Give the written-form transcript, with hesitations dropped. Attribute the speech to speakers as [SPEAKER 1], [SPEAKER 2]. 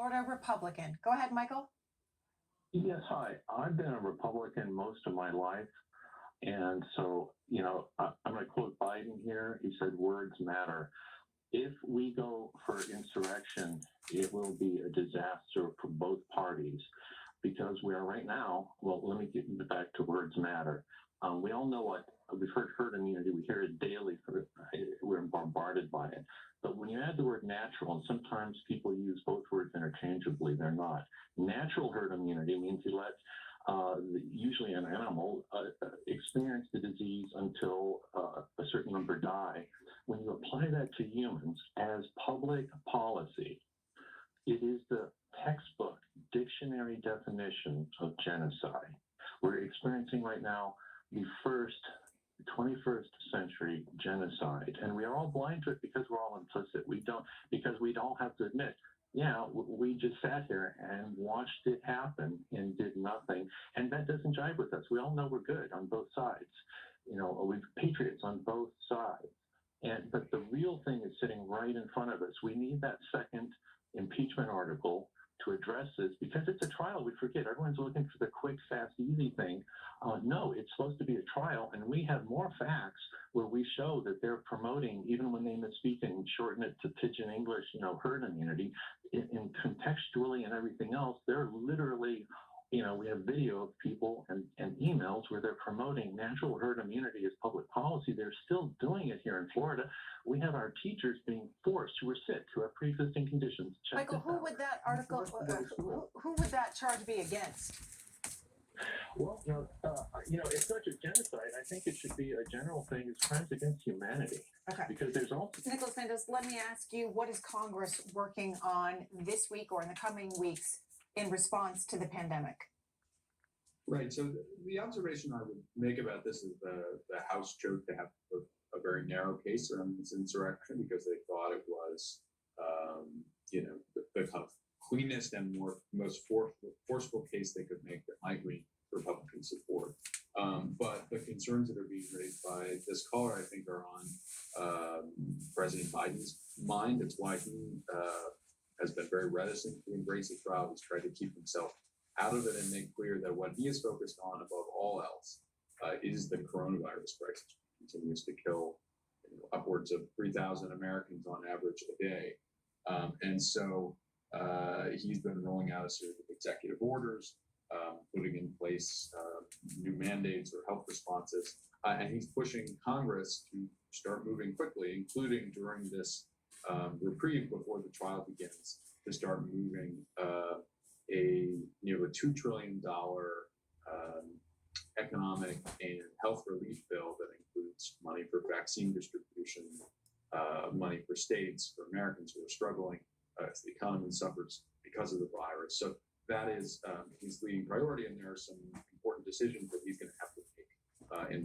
[SPEAKER 1] Florida Republican. Go ahead, Michael.
[SPEAKER 2] Yes, hi. I've been a Republican most of my life. And so, I'm going to quote Biden here. He said, words matter. If we go for insurrection, it will be a disaster for both parties because we are right now. Well, let me get back to words matter. We all know what we've heard herd immunity. We hear it daily. We're bombarded by it. But when you add the word natural, and sometimes people use both words interchangeably, they're not. Natural herd immunity means you let usually an animal experience the disease until a certain number die. When you apply that to humans as public policy, it is the textbook dictionary definition of genocide. We're experiencing right now the first 21st century genocide, and we are all blind to it because we're all implicit. Because we'd all have to admit, yeah, we just sat here and watched it happen and did nothing, and that doesn't jive with us. We all know we're good on both sides. We're patriots on both sides. But the real thing is sitting right in front of us. We need that second impeachment article to address this because it's a trial. We forget. Everyone's looking for the quick, fast, easy thing. No, it's supposed to be a trial, and we have more facts where we show that they're promoting, even when they misspeak and shorten it to pidgin English, herd immunity, in contextually and everything else, they're literally, we have video of people and emails where they're promoting natural herd immunity as public policy. They're still doing it here in Florida. We have our teachers being forced who are sick, who have pre-existing conditions.
[SPEAKER 1] Michael, who would that article, who would that charge be against?
[SPEAKER 2] Well, it's not just genocide. I think it should be a general thing. It's crimes against humanity.
[SPEAKER 1] Okay.
[SPEAKER 2] Because there's also...
[SPEAKER 1] Nicholas Mendes, let me ask you, what is Congress working on this week or in the coming weeks in response to the pandemic?
[SPEAKER 3] Right. So the observation I would make about this is the House chose to have a very narrow case around this insurrection because they thought it was, the kind of cleanest and most forceful case they could make that might win Republican support. But the concerns that are being raised by this caller, I think, are on President Biden's mind. It's why he has been very reticent to embrace a trial. He's tried to keep himself out of it and make clear that what he is focused on above all else is the coronavirus crisis, which continues to kill upwards of 3,000 Americans on average a day. And so he's been rolling out a series of executive orders, putting in place new mandates or health responses, and he's pushing Congress to start moving quickly, including during this reprieve before the trial begins, to start moving a $2 trillion economic and health relief bill that includes money for vaccine distribution, money for states, for Americans who are struggling as the economy suffers because of the virus. So that is his leading priority, and there are some important decisions that he's going to have to make in